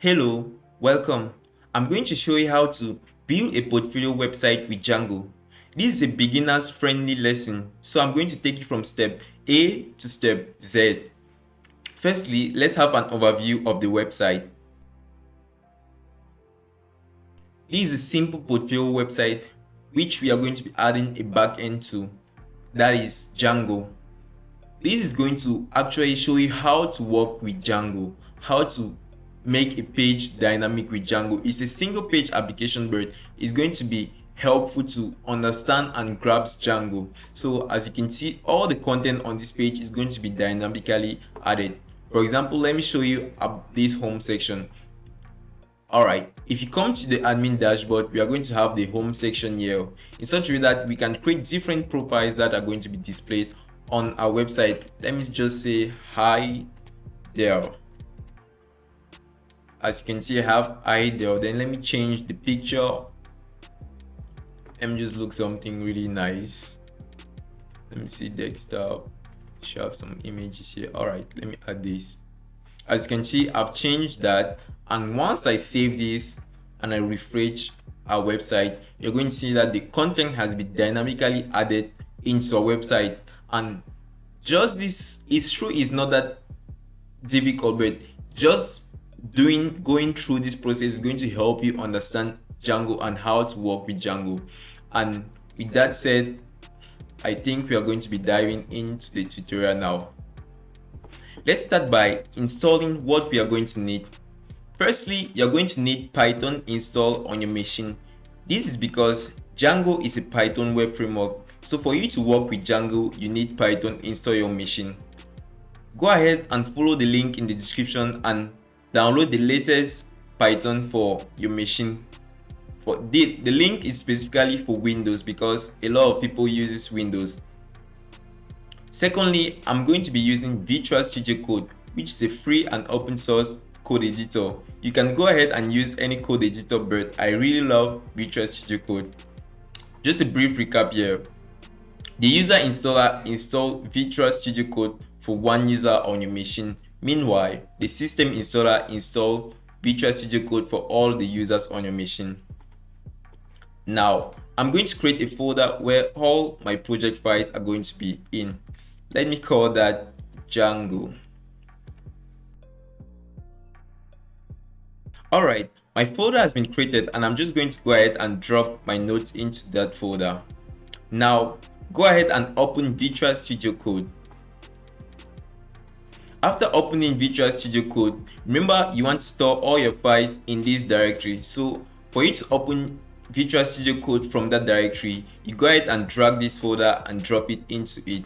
Hello, welcome. I'm going to show you how to build a portfolio website with Django. This is a beginner's friendly lesson, so I'm going to take you from step A to step Z. Firstly, let's have an overview of the website. This is a simple portfolio website which we are going to be adding a backend to, that is Django. This is going to actually show you how to work with Django, how to make a page dynamic with Django. It's a single page application, but it's going to be helpful to understand and grasp Django. So as you can see, all the content on this page is going to be dynamically added. For example, let me show you this home section. Alright, if you come to the admin dashboard, we are going to have the home section here in such a way that we can create different profiles that are going to be displayed on our website. Let me just say hi there. As you can see, I have hi there. Then let me change the picture. Let me just look something really nice. Let me see desktop. Should have some images here. Alright, let me add this. As you can see, I've changed that, and once I save this and I refresh our website, you're going to see that the content has been dynamically added into our website. And just this is true, is not that difficult, but just going through this process is going to help you understand Django and how to work with Django. And with that said, I think we are going to be diving into the tutorial now. Let's start by installing what we are going to need. Firstly, you're going to need Python installed on your machine. This is because Django is a Python web framework. So for you to work with Django, you need Python installed on your machine. Go ahead and follow the link in the description and download the latest Python for your machine. The link is specifically for Windows because a lot of people use Windows. Secondly, I'm going to be using Visual Studio Code, which is a free and open source code editor. You can go ahead and use any code editor, but I really love Visual Studio Code. Just a brief recap here. The user installer installed Visual Studio Code for one user on your machine. Meanwhile, the system installer installed Visual Studio Code for all the users on your machine. Now, I'm going to create a folder where all my project files are going to be in. Let me call that Django. Alright, my folder has been created and I'm just going to go ahead and drop my notes into that folder. Now, go ahead and open Visual Studio Code. After opening Visual Studio Code, remember you want to store all your files in this directory. So for you to open Visual Studio Code from that directory, you go ahead and drag this folder and drop it into it.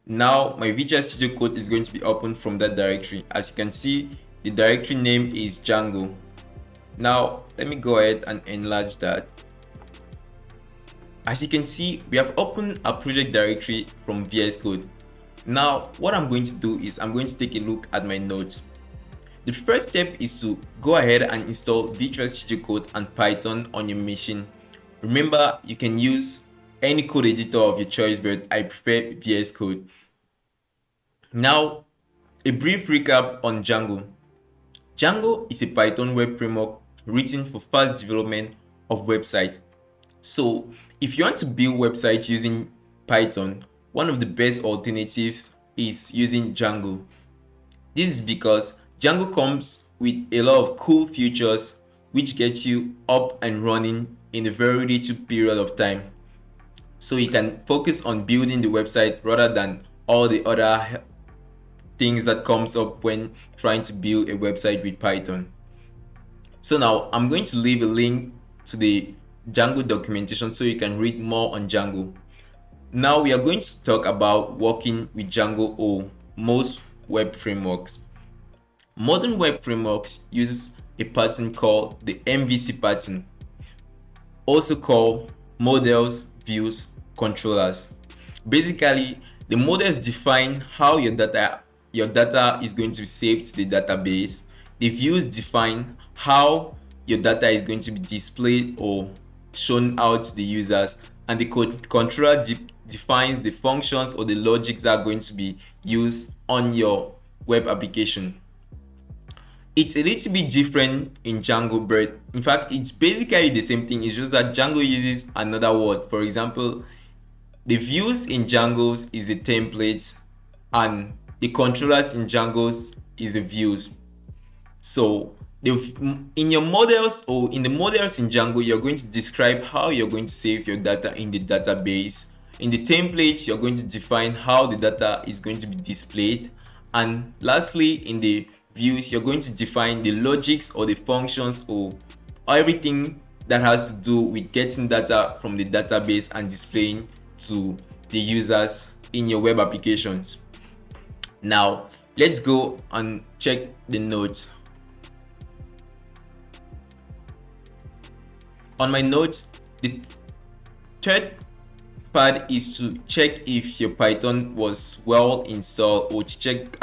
Now my Visual Studio Code is going to be opened from that directory. As you can see, the directory name is Django. Now let me go ahead and enlarge that. As you can see, we have opened a project directory from VS Code. Now what I'm going to do is I'm going to take a look at my notes. The first step is to go ahead and install Visual Studio Code and Python on your machine. Remember, you can use any code editor of your choice, but I prefer VS Code. Now, a brief recap on Django. Django is a Python web framework written for fast development of websites. So, if you want to build websites using Python, one of the best alternatives is using Django. This is because Django comes with a lot of cool features which get you up and running in a very little period of time. So you can focus on building the website rather than all the other things that comes up when trying to build a website with Python. So now I'm going to leave a link to the Django documentation so you can read more on Django. Now we are going to talk about working with Django or most web frameworks. Modern web frameworks use a pattern called the MVC pattern, also called models, views, controllers. Basically, the models define how your data is going to be saved to the database. The views define how your data is going to be displayed or shown out to the users, and the controller defines the functions or the logics that are going to be used on your web application. It's a little bit different in Django, but in fact it's basically the same thing. It's just that Django uses another word. For example, the views in Django's is a template and the controllers in Django's is a views. So in your models or in the models in Django, you're going to describe how you're going to save your data in the database. In the templates, you're going to define how the data is going to be displayed. And lastly, in the views, you're going to define the logics or the functions or everything that has to do with getting data from the database and displaying to the users in your web applications. Now, let's go and check the notes. On my notes, the third part is to check if your Python was well installed or to check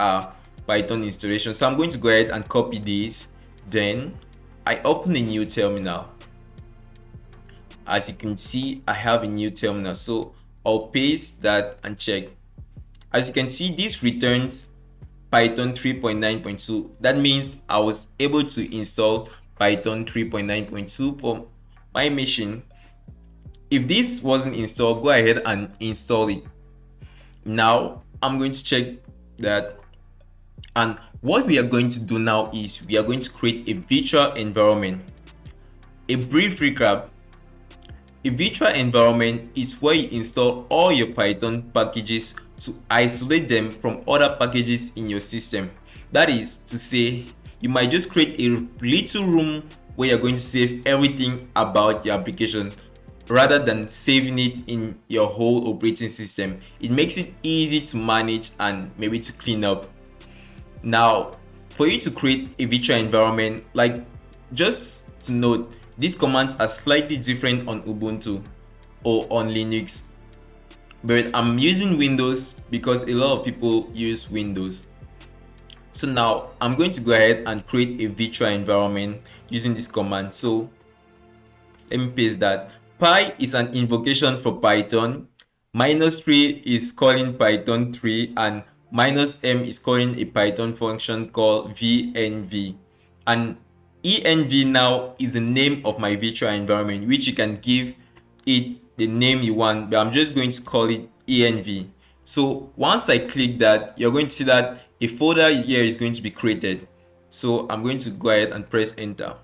Python installation. So I'm going to go ahead and copy this. Then I open a new terminal. As you can see, I have a new terminal. So I'll paste that and check. As you can see, this returns Python 3.9.2. That means I was able to install Python 3.9.2 for my machine. If this wasn't installed, go ahead and install it. Now I'm going to check that, and what we are going to do now is we are going to create a virtual environment. A brief recap: a virtual environment is where you install all your Python packages to isolate them from other packages in your system. That is to say, you might just create a little room where you're going to save everything about your application rather than saving it in your whole operating system. It makes it easy to manage and maybe to clean up. Now, for you to create a virtual environment, like, just to note, these commands are slightly different on Ubuntu or on Linux, but I'm using Windows because a lot of people use Windows. So now I'm going to go ahead and create a virtual environment using this command. So let me paste that. Py is an invocation for Python, -3 is calling Python 3, and -m is calling a Python function called venv. And env now is the name of my virtual environment, which you can give it the name you want, but I'm just going to call it env. So once I click that, you're going to see that a folder here is going to be created. So I'm going to go ahead and press enter.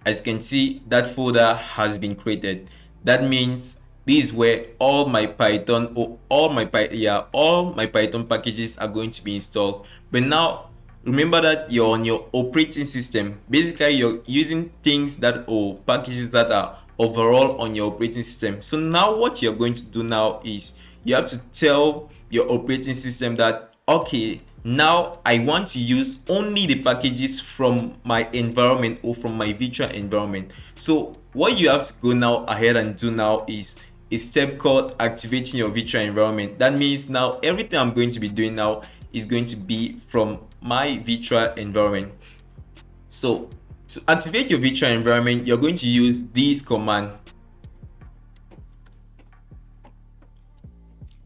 As you can see, that folder has been created. That means this is where all my Python or all my Python packages are going to be installed. But now remember that you're on your operating system. Basically, you're using things that or packages that are overall on your operating system. So now what you're going to do now is you have to tell your operating system that, okay, now I want to use only the packages from my environment or from my virtual environment. So what you have to go now ahead and do now is a step called activating your virtual environment. That means now everything I'm going to be doing now is going to be from my virtual environment. So to activate your virtual environment, you're going to use this command.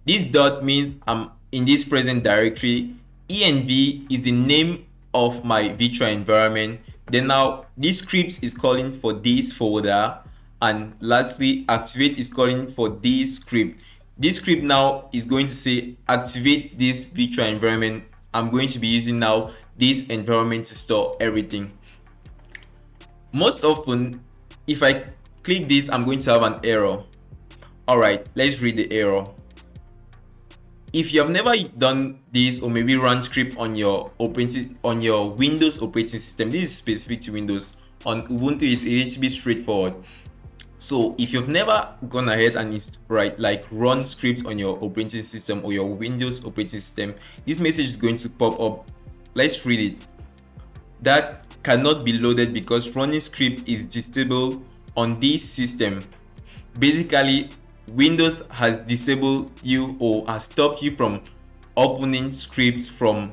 This dot means I'm in this present directory. env is the name of my virtual environment. Then now this script is calling for this folder, and lastly activate is calling for this script. This script now is going to say activate this virtual environment. I'm going to be using now this environment to store everything. Most often, if I click this, I'm going to have an error. Alright, let's read the error. If you have never done this or maybe run script on your Windows operating system, this is specific to Windows. On Ubuntu is a little bit straightforward. So if you've never gone ahead and run scripts on your operating system or your Windows operating system, this message is going to pop up. Let's read it. That cannot be loaded because running script is disabled on this system. Basically, Windows has disabled you or has stopped you from opening scripts from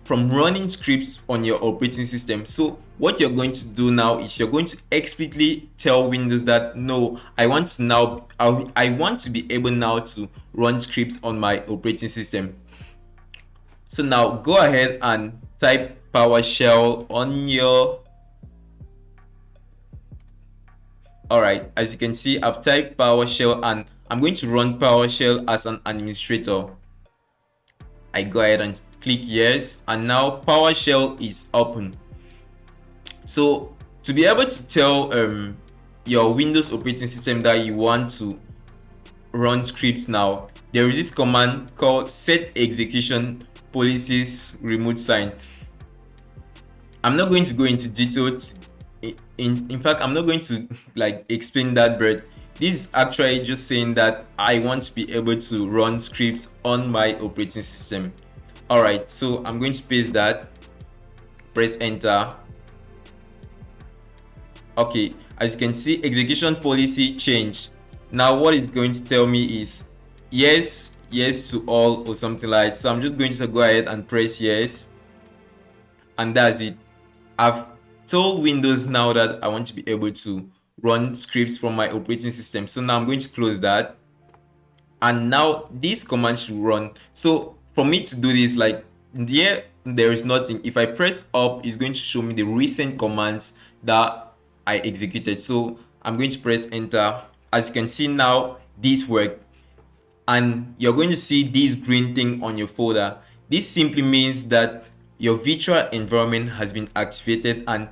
running scripts on your operating system. So what you're going to do now is you're going to explicitly tell Windows that no, I want to be able now to run scripts on my operating system. So now go ahead and type PowerShell on your. Alright, as you can see, I've typed PowerShell and I'm going to run PowerShell as an administrator. I go ahead and click yes, and now PowerShell is open. So to be able to tell your Windows operating system that you want to run scripts now, there is this command called set execution policies remote sign. I'm not going to go into details. In fact, I'm not going to like explain that, but this is actually just saying that I want to be able to run scripts on my operating system. All right, so I'm going to paste that, press enter. Okay, as you can see, execution policy change. Now what it's going to tell me is yes to all or something like that. So I'm just going to go ahead and press yes, and that's it. I've told Windows now that I want to be able to run scripts from my operating system. So now I'm going to close that, and now this command should run. So for me to do this, like there is nothing. If I press up, it's going to show me the recent commands that I executed. So I'm going to press enter. As you can see now, this worked, and you're going to see this green thing on your folder. This simply means that your virtual environment has been activated, and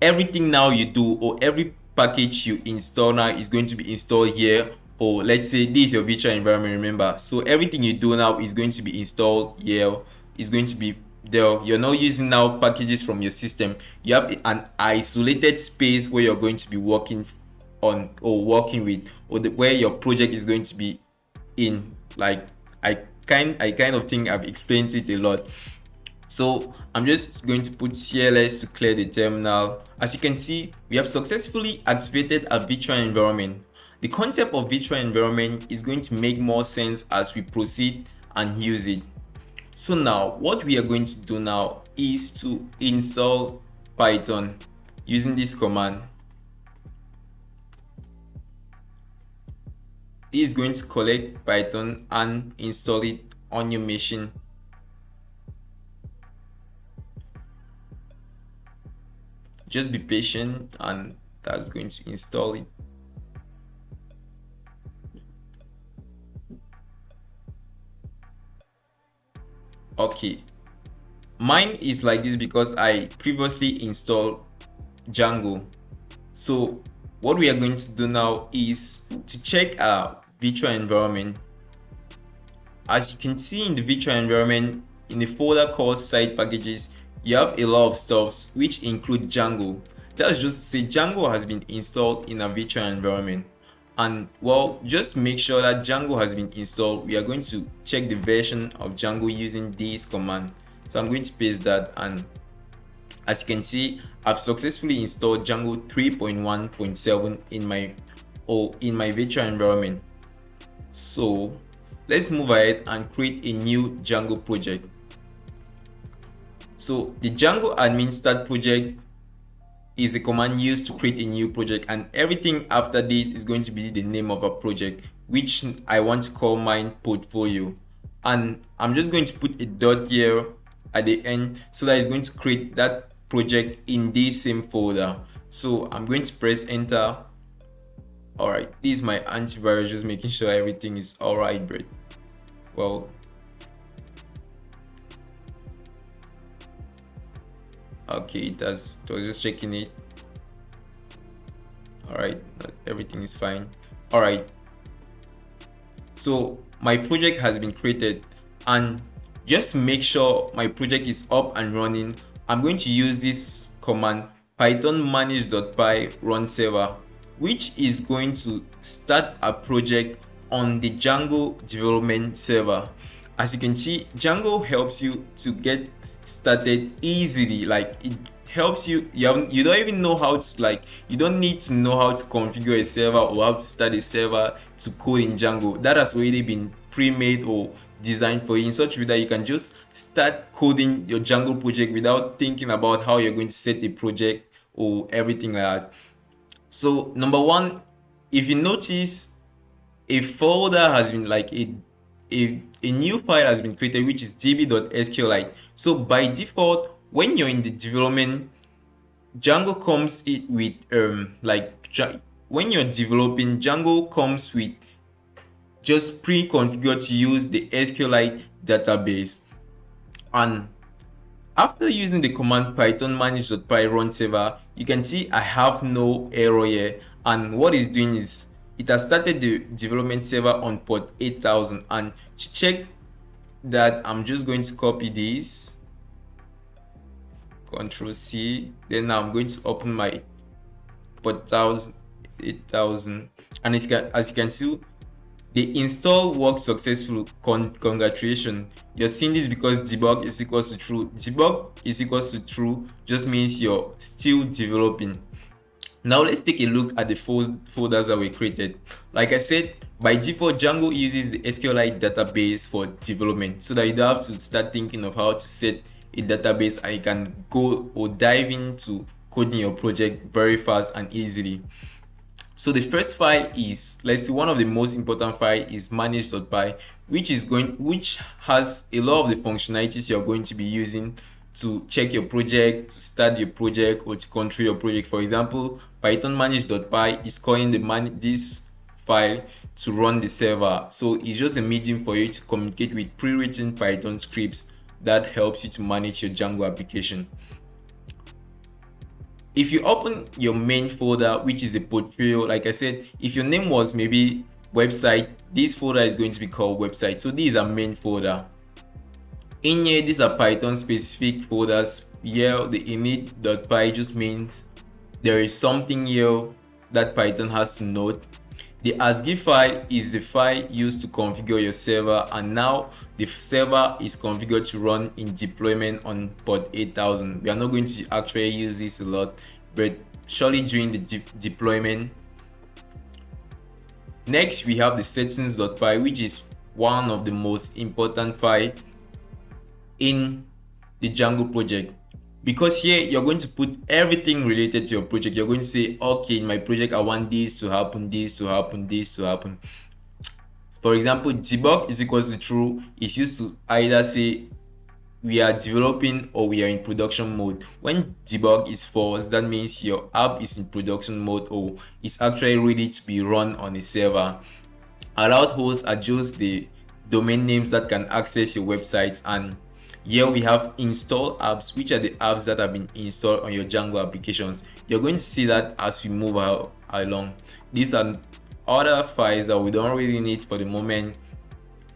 everything now you do, or every package you install now, is going to be installed here. Or let's say this is your virtual environment, remember, so everything you do now is going to be installed here, is going to be there. You're not using now packages from your system. You have an isolated space where you're going to be working on, or working with, or where your project is going to be in. Like I kind of think I've explained it a lot. So I'm just going to put CLS to clear the terminal. As you can see, we have successfully activated a virtual environment. The concept of virtual environment is going to make more sense as we proceed and use it. So now what we are going to do now is to install Python using this command. This is going to collect Python and install it on your machine. Just be patient, and that's going to install it. Okay, mine is like this because I previously installed Django. So what we are going to do now is to check our virtual environment. As you can see in the virtual environment, in the folder called site packages, you have a lot of stuff which include Django. That's just to say Django has been installed in a virtual environment. And well, just to make sure that Django has been installed, we are going to check the version of Django using this command. So I'm going to paste that, and as you can see, I've successfully installed Django 3.1.7 in my virtual environment. So let's move ahead and create a new Django project. So the Django admin start project is a command used to create a new project, and everything after this is going to be the name of a project, which I want to call mine portfolio. And I'm just going to put a dot here at the end so that it's going to create that project in this same folder. So I'm going to press enter. All right, this is my antivirus, just making sure everything is all right, but well, okay, it was just checking it. All right, everything is fine. All right, so my project has been created, and just to make sure my project is up and running, I'm going to use this command python manage.py runserver, which is going to start a project on the Django development server. As you can see, Django helps you to get started easily. Like, it helps you. You don't even know how to, like, you don't need to know how to configure a server or how to start a server to code in Django. That has already been pre-made or designed for you in such a way that you can just start coding your Django project without thinking about how you're going to set a project or everything like that. So number one, if you notice, a folder has been, like, a new file has been created, which is db.sqlite. So by default, when you're in the development, Django comes it with when you're developing, Django comes with just pre-configured to use the SQLite database. And after using the command python manage.py runserver, you can see I have no error here. And what it's doing is it has started the development server on port 8000. And to check that, I'm just going to copy this, Ctrl C. Then now I'm going to open my port 8000, and as you can see, the install worked successful. Congratulations. You're seeing this because debug is equals to true. Debug is equals to true just means you're still developing. Now let's take a look at the folders that were created. Like I said, by default, Django uses the SQLite database for development, so that you don't have to start thinking of how to set a database, and you can go or dive into coding your project very fast and easily. So the first file is, let's see, one of the most important file is manage.py, which has a lot of the functionalities you're going to be using to check your project, to start your project, or to control your project. For example, python manage.py is calling this file to run the server. So it's just a medium for you to communicate with pre-written Python scripts that helps you to manage your Django application. If you open your main folder, which is a portfolio, like I said, if your name was maybe website, this folder is going to be called website. So this is a main folder. In here, these are Python specific folders. Here, the init.py just means there is something here that Python has to note. The ASCII file is the file used to configure your server, and now the server is configured to run in deployment on port 8000. We are not going to actually use this a lot, but surely during the deployment. Next, we have the settings.py, which is one of the most important files in the Django project, because here you're going to put everything related to your project. You're going to say, okay, in my project I want this to happen, this to happen, this to happen. For example, debug is equals to true is used to either say we are developing or we are in production mode. When debug is false, that means your app is in production mode or it's actually ready to be run on a server. Allowed hosts are just the domain names that can access your website. And here we have install apps, which are the apps that have been installed on your Django applications. You're going to see that as we move along. These are other files that we don't really need for the moment.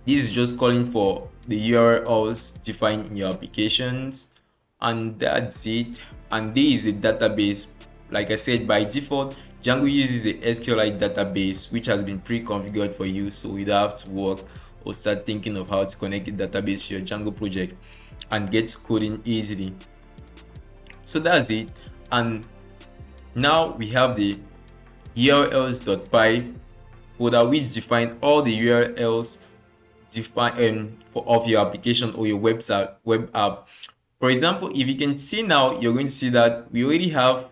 This is just calling for the URLs defined in your applications, and that's it. And this is a database. Like I said, by default, Django uses a SQLite database which has been pre-configured for you, so you don't have to work or start thinking of how to connect a database to your Django project and get coding easily. So that's it. And now we have the urls.py folder, which define all the URLs of your application or your website web app. For example, if you can see now, you're going to see that we already have,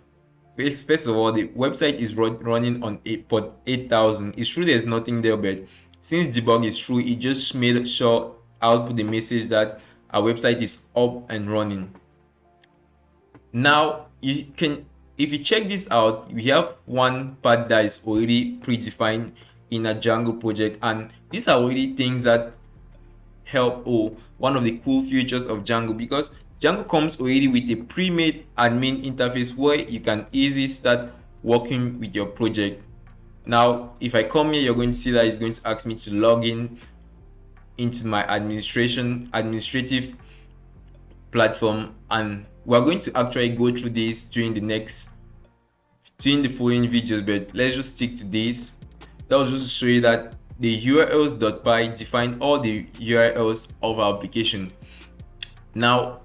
first of all, the website is running on port 8000. It's true there's nothing there, but since debug is true, it just made sure output the message that our website is up and running. Now you can, if you check this out, we have one part that is already predefined in a Django project, and these are already things that help, or one of the cool features of Django, because Django comes already with a pre-made admin interface where you can easily start working with your project. Now if I come here, you're going to see that it's going to ask me to log in into my administrative platform, and we're going to actually go through this during the following videos, but let's just stick to this. That was just to show you that the urls.py define all the URLs of our application. Now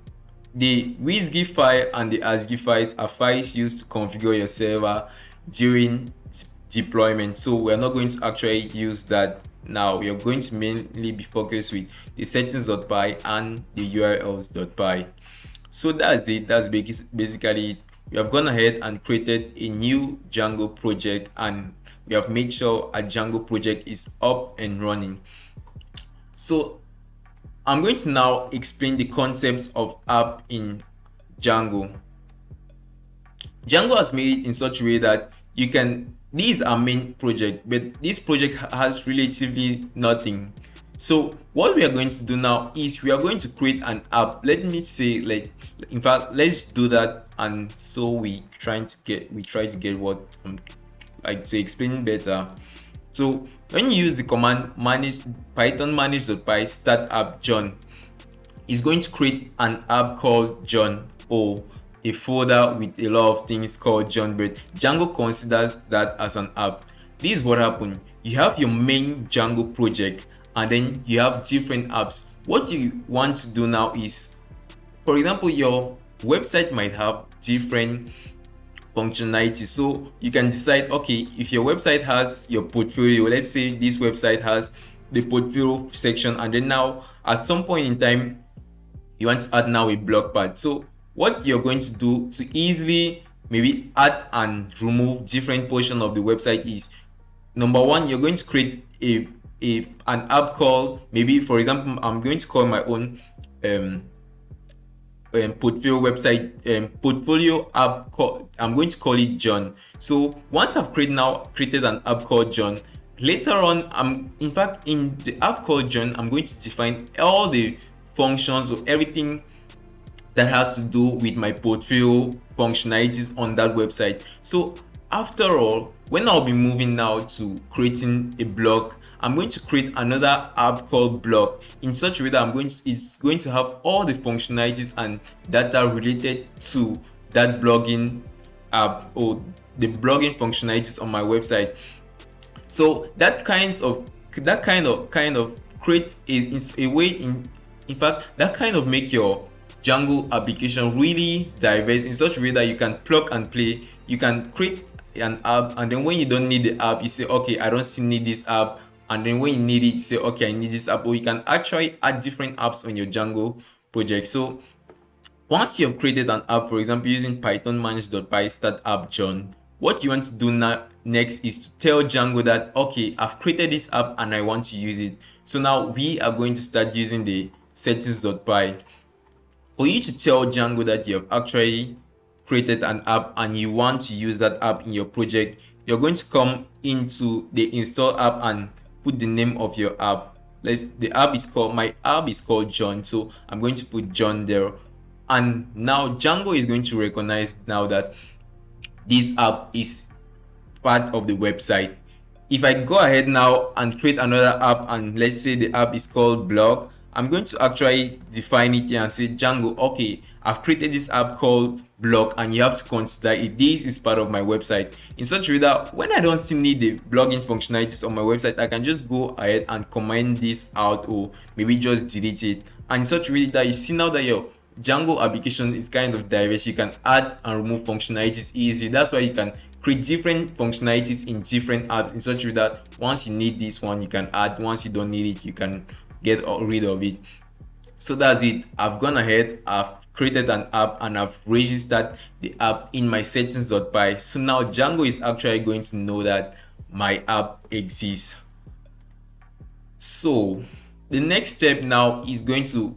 the WSGI file and the ASCII files are files used to configure your server during deployment, so we're not going to actually use that now. We are going to mainly be focused with the settings.py and the urls.py. So that's it. That's basically it. We have gone ahead and created a new Django project, and we have made sure a Django project is up and running. So I'm going to now explain the concepts of app in Django. Django has made it in such a way that you can, this is our main project, but this project has relatively nothing. So what we are going to do now is we are going to create an app. Let me say, like, in fact, let's do that. And so we try to get what like to explain better. So when you use the command manage python manage.py start app John, is going to create an app called John, or a folder with a lot of things called John, but Django considers that as an app. This is what happened. You have your main Django project, and then you have different apps. What you want to do now is, for example, your website might have different functionality, so you can decide, okay, if your website has your portfolio, let's say this website has the portfolio section, and then now at some point in time you want to add now a blog part. So what you're going to do to easily maybe add and remove different portion of the website is, number one, you're going to create an app called, maybe for example, I'm going to call my own portfolio website portfolio app called, I'm going to call it John. So once I've created an app called John, later on, in fact in the app called John, I'm going to define all the functions or everything that has to do with my portfolio functionalities on that website. So after all, when I'll be moving now to creating a blog, I'm going to create another app called blog in such a way that it's going to have all the functionalities and data related to that blogging app or the blogging functionalities on my website. So that kind of create a way, in fact, that kind of make your Django application really diverse in such a way that you can plug and play. You can create an app, and then when you don't need the app, you say, okay, I don't still need this app. And then when you need it, you say, okay, I need this app. Or you can actually add different apps on your Django project. So once you have created an app, for example, using python manage.py start app John, what you want to do now next is to tell Django that, okay, I've created this app and I want to use it. So now we are going to start using the settings.py. For you to tell Django that you have actually created an app and you want to use that app in your project, you're going to come into the install app and put the name of your app. My app is called John, so I'm going to put John there. And now Django is going to recognize now that this app is part of the website. If I go ahead now and create another app, and let's say the app is called blog, I'm going to actually define it here and say, Django, okay, I've created this app called blog and you have to consider it. This is part of my website, in such a way that when I don't still need the blogging functionalities on my website, I can just go ahead and comment this out or maybe just delete it. And in such a way that you see now that your Django application is kind of diverse, you can add and remove functionalities easily. That's why you can create different functionalities in different apps in such a way that once you need this one, you can add. Once you don't need it, you can get rid of it. So that's it. I've gone ahead, I've created an app, and I've registered the app in my settings.py. So now Django is actually going to know that my app exists. So the next step now is we're going to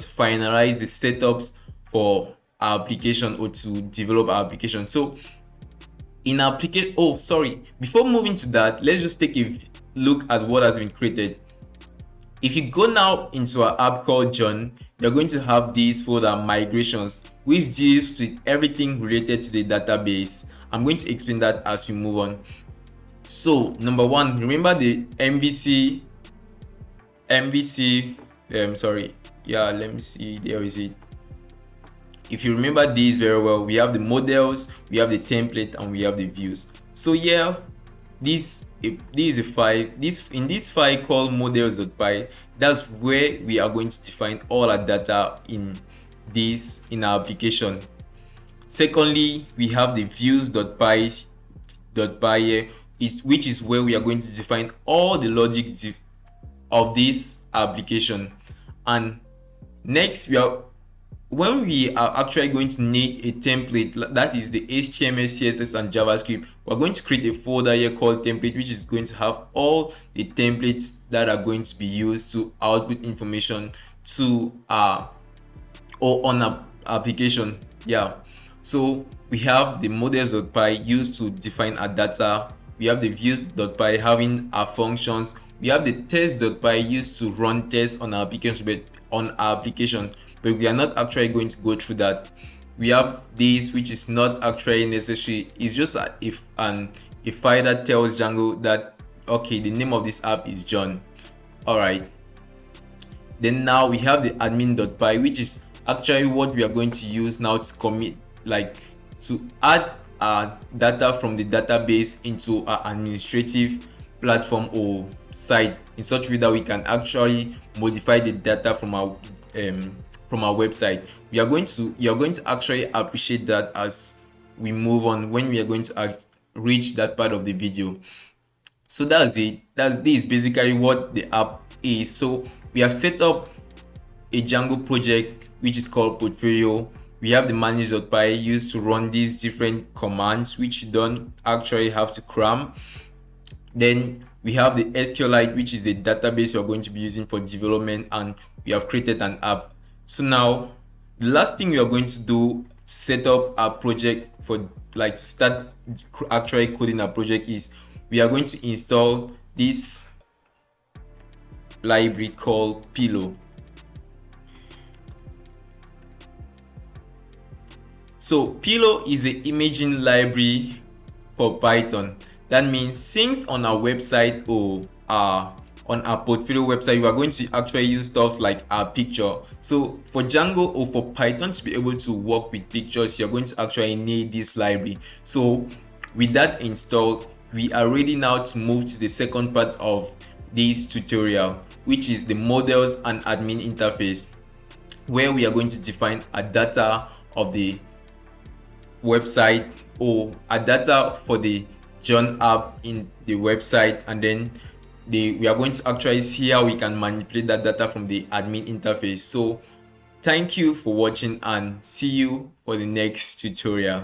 finalize the setups for our application, or to develop our application. So in application, before moving to that, let's just take a look at what has been created. If you go now into our app called John, you're going to have this folder migrations, which deals with everything related to the database. I'm going to explain that as we move on. So number one, remember the MVC, let me see, there is it. If you remember these very well, we have the models, we have the template, and we have the views. So yeah, this is a file. In this file called models.py, that's where we are going to define all our data in our application. Secondly, we have the views.py, which is where we are going to define all the logic of this application. And next, when we are actually going to need a template, that is the HTML, CSS, and JavaScript, we're going to create a folder here called template, which is going to have all the templates that are going to be used to output information to or on a application. Yeah, so we have the models.py used to define our data. We have the views.py having our functions. We have the test.py used to run tests on our application, but we are not actually going to go through that. We have this, which is not actually necessary. It's just a file that tells Django that okay, the name of this app is John. All right. Then now we have the admin.py, which is actually what we are going to use now to commit, like to add data from the database into our administrative platform or site in such a way that we can actually modify the data from our website. You're going to actually appreciate that as we move on, when we are going to reach that part of the video. So that's it. This is basically what the app is. So we have set up a Django project which is called portfolio. We have the manage.py used to run these different commands which you don't actually have to cram. Then we have the SQLite, which is the database you're going to be using for development, and we have created an app. So now the last thing we are going to do to set up our project for to start actually coding our project is we are going to install this library called Pillow. So Pillow is an imaging library for Python. That means since on our website or on our portfolio website, we are going to actually use stuff like our picture. So for Django or for Python to be able to work with pictures, you're going to actually need this library. So with that installed, we are ready now to move to the second part of this tutorial, which is the models and admin interface, where we are going to define a data of the website or a data for the John app in the website, and then we are going to actually see how we can manipulate that data from the admin interface. So thank you for watching and see you for the next tutorial.